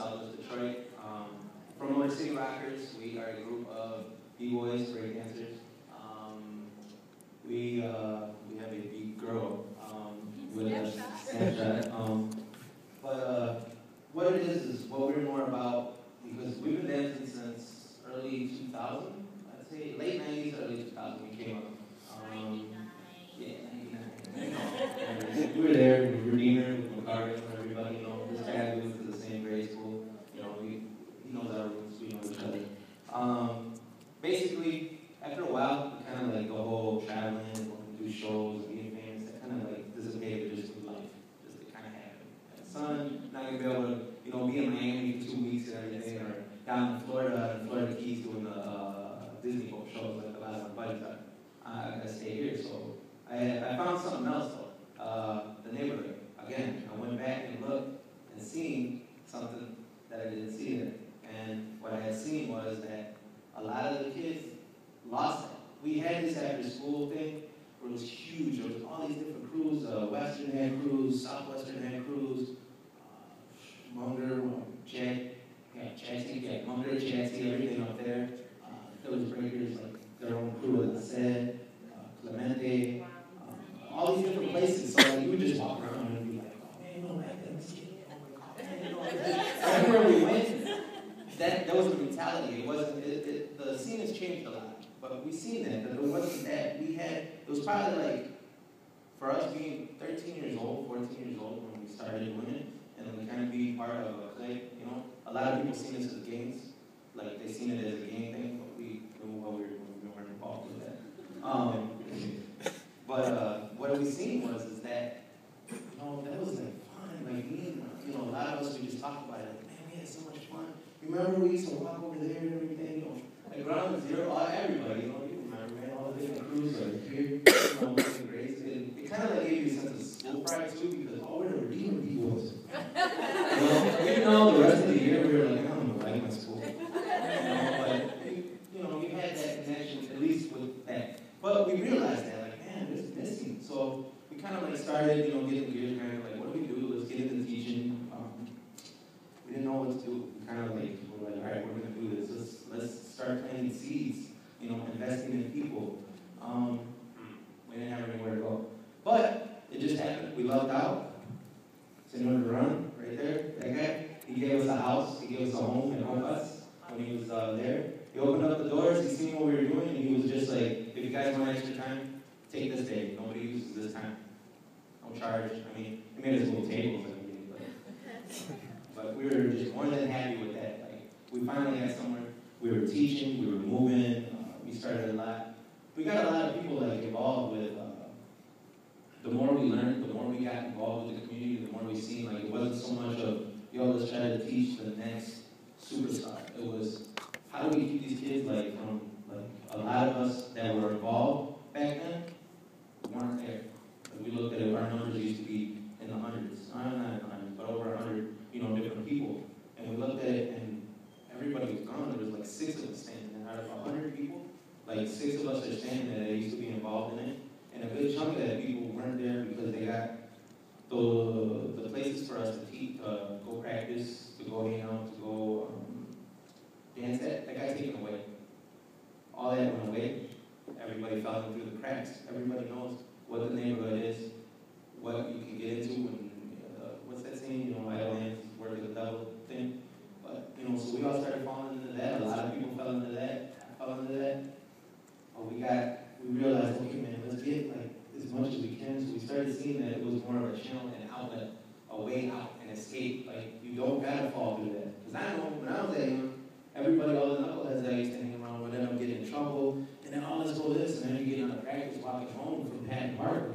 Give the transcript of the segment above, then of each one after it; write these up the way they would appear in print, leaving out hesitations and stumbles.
Southwest Detroit. From Motor City Rockers, we are a group of b-boys, breakdancers. We have a big girl with us, Snapchat. But what it is what we're more about, because we've been dancing since early 2000, I'd say late 90s, early 2000 we came up. Yeah, 99. We were there with Redeemer, with McCarty, and everybody, you know, this guy we went to the same grade school. You know, he knows our roots, we know each other. Basically, after a while, we kind of like the whole traveling, going to do shows, being famous, that kind of like dissipated just with life. Just it kind of happened. And son, not gonna be able to, you know, be in Miami for 2 weeks and everything, or down in Florida Keys doing the Disney boat shows like a lot of my buddies are. I gotta stay here, so I found something else though. The neighborhood. Again, I went back and looked and seen something that I didn't see there. And what I had seen was that a lot of the kids lost it. We had this after school thing where it was huge. There was all these different crews, Western had crews, Southwestern had crews, Munger, Munger, Chatsy, everything up there. There was breakers, like their own crew, as I said, Clemente, all these different places. So like, you would just walk around and be like, oh man, no, back then, everywhere we went, that was the mentality. It wasn't. The scene has changed a lot, but we seen that it wasn't that. It was probably like for us being 13 years old, 14 years old when we started doing it, and then we kind of being part of a clique. You know, a lot of people seen this as games, like they seen it as a game thing, but we knew what we weren't involved with that. But what we seen was that you know that was like fun. Like me, you know, a lot of us we just talked about it. Like, man, we had so much fun. Remember we used to walk over there and everything, you know, like ground zero, everybody, you know, you remember, man, all the different crews like here, you know, different grades. It kind of like gave you a sense of school pride too, because all we're the Redeemer B-boys. You know, even though the rest of the year we were like, I don't know, like my school. You know, but you know, you had that connection at least with that. But we realized that, like, man, this is missing. So we kind of like started, you know, getting gears kind of like, what do we do? Let's get into teaching. We didn't know what to do. We kind of like, we're like, all right, we're going to do this. Let's start planting seeds, you know, investing in people. We didn't have anywhere to go. But it just happened. We lucked out. Senor Duran, right there, that guy, he gave us a house. He gave us a home and home us when he was there. He opened up the doors. He seen what we were doing, and he was just like, if you guys want extra time, take this day. Nobody uses this time. No charge. I mean, he made us little tables and everything, but we were just more than happy with that. Like, we finally had somewhere. We were teaching, we were moving, we started a lot. We got a lot of people like involved with, the more we learned, the more we got involved with the community, the more we seen, like it wasn't so much of, yo, let's try to teach the next superstar. It was, how do we keep these kids, like, from, like, a lot of us that were involved back then weren't there. Like, we looked at it, our numbers used to be in the hundreds, not in the hundreds, but over 100, you know, different people. And we looked at it, and everybody was gone. There was like 6 of us standing there. Out of 100 people, like 6 of us are standing there that used to be involved in it. And a good chunk of that people weren't there because they got the places for us to teach, go practice, to go hang out, to go dance. That got taken away. All that went away. Everybody fell in through the cracks. Everybody knows what the neighborhood is, what you can get into, and what's that saying? You know, idle hands work of the devil thing. But you know, so we all started falling into that. A lot of people fell into that. I fell into that. But we realized, okay, man, let's get like as much as we can. So we started seeing that it was more of a channel, an outlet, a way out, an escape. Like you don't gotta fall through that. Because I know when I was that young, everybody, all the knuckleheads that I used to hang around would end up getting in trouble. And then, oh, let's go this, and then you get out of practice walking home from Patton Park.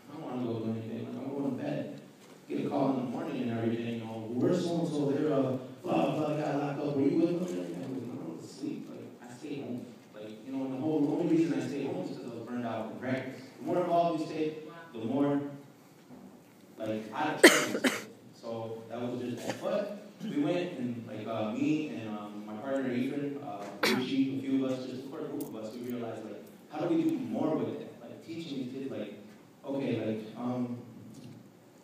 I don't want to go do anything. I'm going to bed. Get a call in the morning and everything. You know, where's so and so? They're blah blah. Got locked up. Were you with them? I was asleep. Like I stayed home. Like you know, the only reason I stayed home is because I was burned out from practice. The more involved you stay, the more like out of practice. So that was just that. But we went and like me and my partner Ethan, Richie, a few of us, just a core group of us, we realized like how do we do more with it? Like teaching these kids like okay, like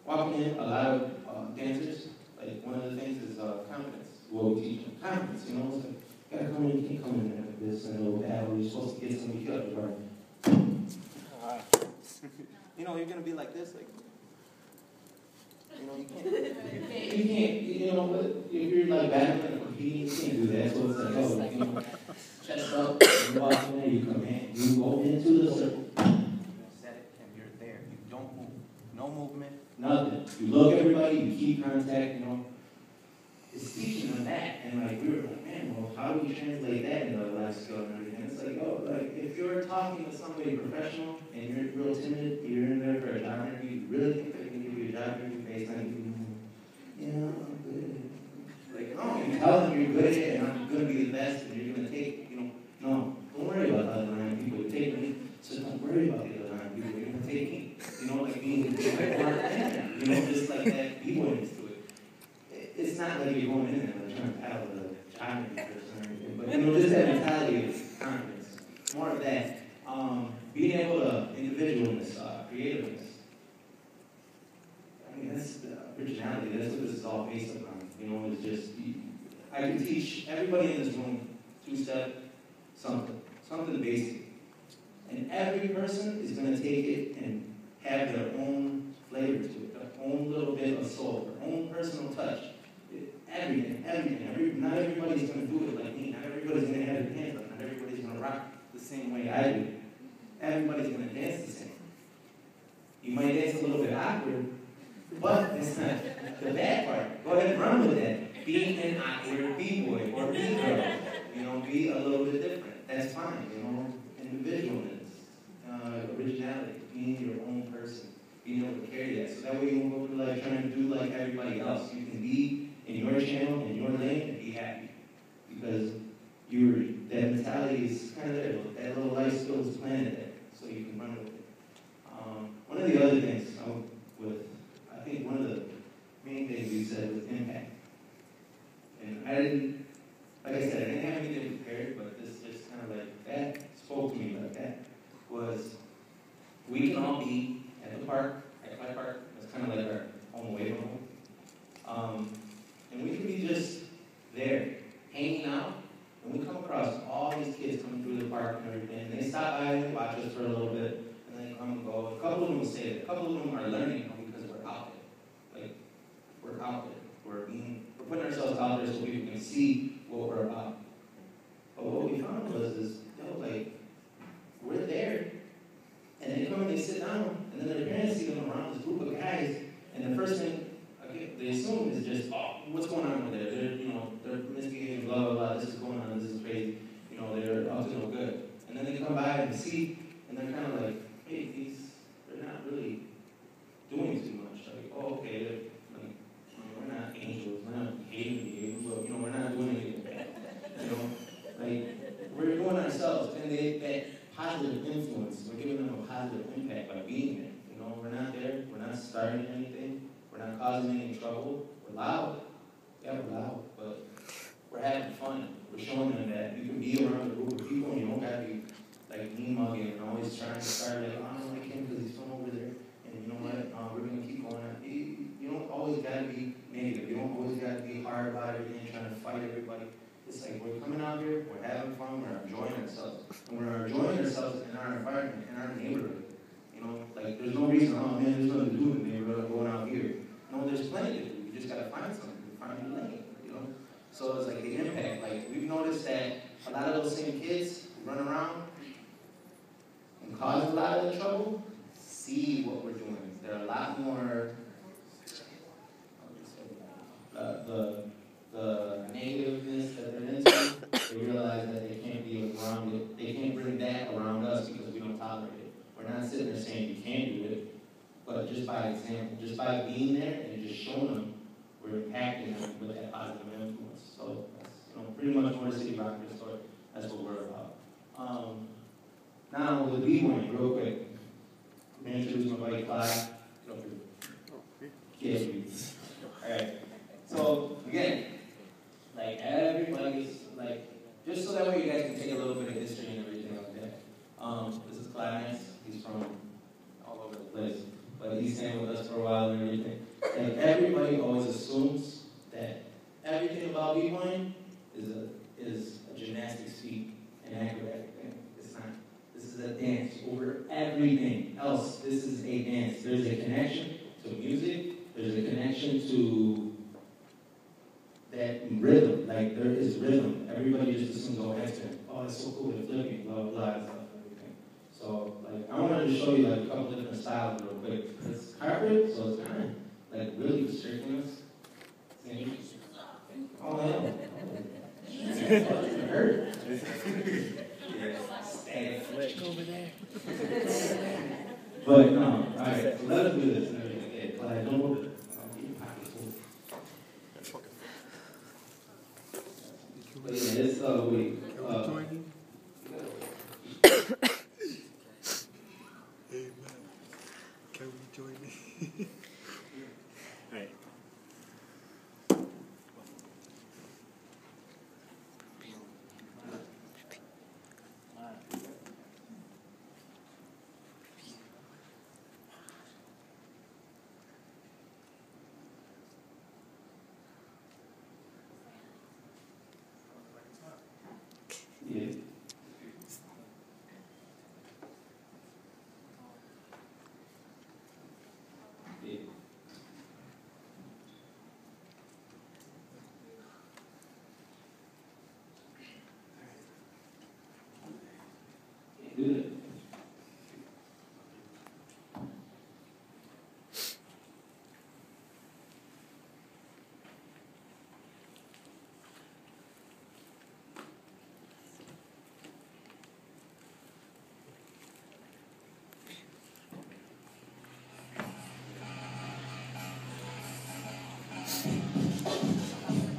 walking in a lot of dancers, like one of the things is confidence. in a little battle. You're supposed to get somebody killed, right? You know, you're going to be like this, like, you know, you can't, you know, if you're like battling or competing, you can't do that. So it's like, oh, you know, chest up, you walk in there, you command, you go into the circle, you set it, and you're there. You don't move. No movement, nothing. You look at everybody, you keep contact, you know. It's teaching them that, and like, we were like, man, well, how do we translate that into a life skill and everything? It's like, oh, like, if you're talking to somebody professional, and you're real timid, you're in there for a job interview, you really think they can give you a job interview based on you, you know, I'm good. Like, no, you tell them you're good at it, and I'm going to be the best, and you're going to take, you know, no, don't worry about the other 9 people. You take me, so don't worry about the other 9 people. You're going to take me. You know, like being you know, just like that B-boyness to it. It's not like you're going in there like trying to paddle the job interview or anything, but, you know, just that mentality of confidence. More of that. Being able to, individualness, creativeness. I mean, that's originality. That's what this is all based upon. You know, it's just, I can teach everybody in this room 2-step something basic. And every person is going to take it and have their own flavor to it, their own little bit of soul, their own personal touch. Everything. Not everybody's going to do it like me. Not everybody's going to have their hands up. Not everybody's going to rock the same way I do. Everybody's going to dance the same. You might dance a little bit awkward, but that's not the bad part. Go ahead and run with that. Be an awkward B-boy or B-girl. You know, be a little bit different. That's fine, you know. Individualness, originality, being your own person, being able to carry that. So that way you won't go through life trying to do like everybody else. You can be in your channel, in your lane, and be happy. Because that mentality is kind of there. That little life skill is planted there, so you can run with it. One of the other things I think one of the main things you said was impact. And I didn't, like I said, I didn't have anything prepared, but this just kind of like, that spoke to me like that, was we can all be at the park, at Clay Park. That's kind of like our home away from home. And we can be just there, hanging out, and we come across all these kids coming through the park and everything, and they stop by and they watch us for a little bit, and then come and go. A couple of them will stay there. A couple of them are learning because we're out there. Like, we're out there. We're putting ourselves out there so people can see what we're about. But what we found was like, we're there, and they come and they sit down, and then their parents see them around this group of guys, and the first thing they assume is just, oh, what's going on over there? They're misbehaving, blah, blah, blah, this is going on, this is crazy, they're up to no good. And then they come by and see, and they're kind of like, hey, they're not really doing too much. Like, oh, okay, we're not angels, we're not behaving, but, we're not doing anything bad. Like, we're doing ourselves, and that positive influence, we're giving them a positive impact by being there. We're not there, we're not starting anything, we're not causing any trouble. We're loud. Yeah, we're loud, but we're having fun. We're showing them that you can be around a group of people and you don't got to be like mean mugging and always trying to start like, oh, I don't like him because he's from over there. And you know what? We're going to keep going on. You don't always got to be negative. You don't always got to be hard about everything, trying to fight everybody. It's like we're coming out here, we're having fun, we're enjoying ourselves. And we're enjoying ourselves in our environment, in our neighborhood. Like there's no reason, oh man, there's nothing to do in the neighborhood, I'm going out here. No, there's plenty to do. You just got to find something, find your lane, So it's like the impact. Like we've noticed that a lot of those same kids who run around and cause a lot of the trouble see what we're doing. They're a lot more, the negativeness that they're into, they realize that they can't be around it. They can't bring that around us because we don't tolerate it. We're not sitting there saying you can't do it, but just by example, just by being there and just showing them, we're impacting them with that positive influence. So that's pretty much more City Rocker story. That's what we're about. Now with B-Boying, real quick. I'm going to introduce my buddy Clyde. Alright. So again, like everybody's like, just so that way you guys can take a little bit of history and everything like that. This is Clyde. He's from all over the place, but he's staying with us for a while and everything. Like everybody always assumes that everything about B-Boying is a gymnastics feat, an acrobatic there is rhythm. Everybody just assumes, oh, X-Men. Oh, that's so cool, they're flipping, blah, blah, blah, and stuff and everything. So, like, I wanted to show you, like, a couple different styles real quick. It's carpet, so it's kind of, like, really restricting us. Oh, man. It hurt. Stand flick over there. But, no, all right, so let us do this. Okay, Clyde, don't move it. But yeah, this week. Can we join me? All right. Yeah. Good.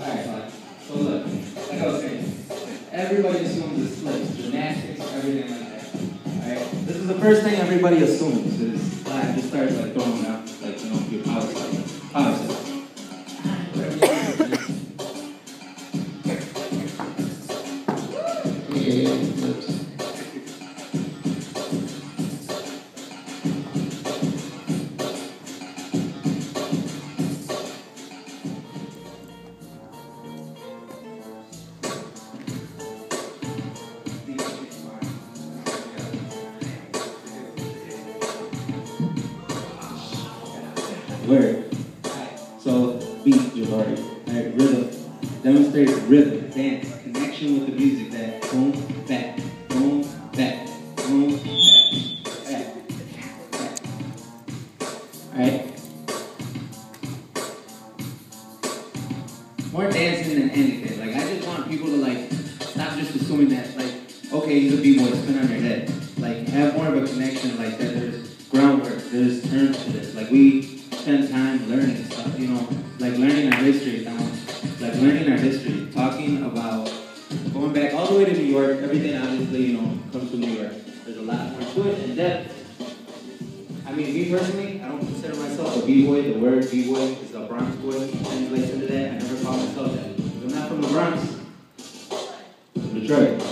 Alright, fine. So look, like I was saying, everybody assumes it's flips, gymnastics, everything like that. Alright? This is the first thing everybody assumes is just starts like throwing out, like, you know, your power side. Power side. Whatever you want to do. Okay, flips. Word. So, beat, Jabari. Alright, rhythm. Demonstrates rhythm, dance, connection with the music. That boom, back, boom, back, boom, back, back. Alright? More dancing than anything. Like, I just want people to, like, stop just assuming that, like, okay, he's a b-boy, spin on your head. Like, have more of a connection like that. There's groundwork, there's terms to this. Like, we spend time learning stuff, you know, like learning our history, talking about going back all the way to New York. Everything obviously, you know, comes from New York. There's a lot more to it in depth. I mean, me personally, I don't consider myself a b-boy. The word b-boy is a Bronx boy. Translates into that. I never call myself that. I'm not from the Bronx. I'm from Detroit.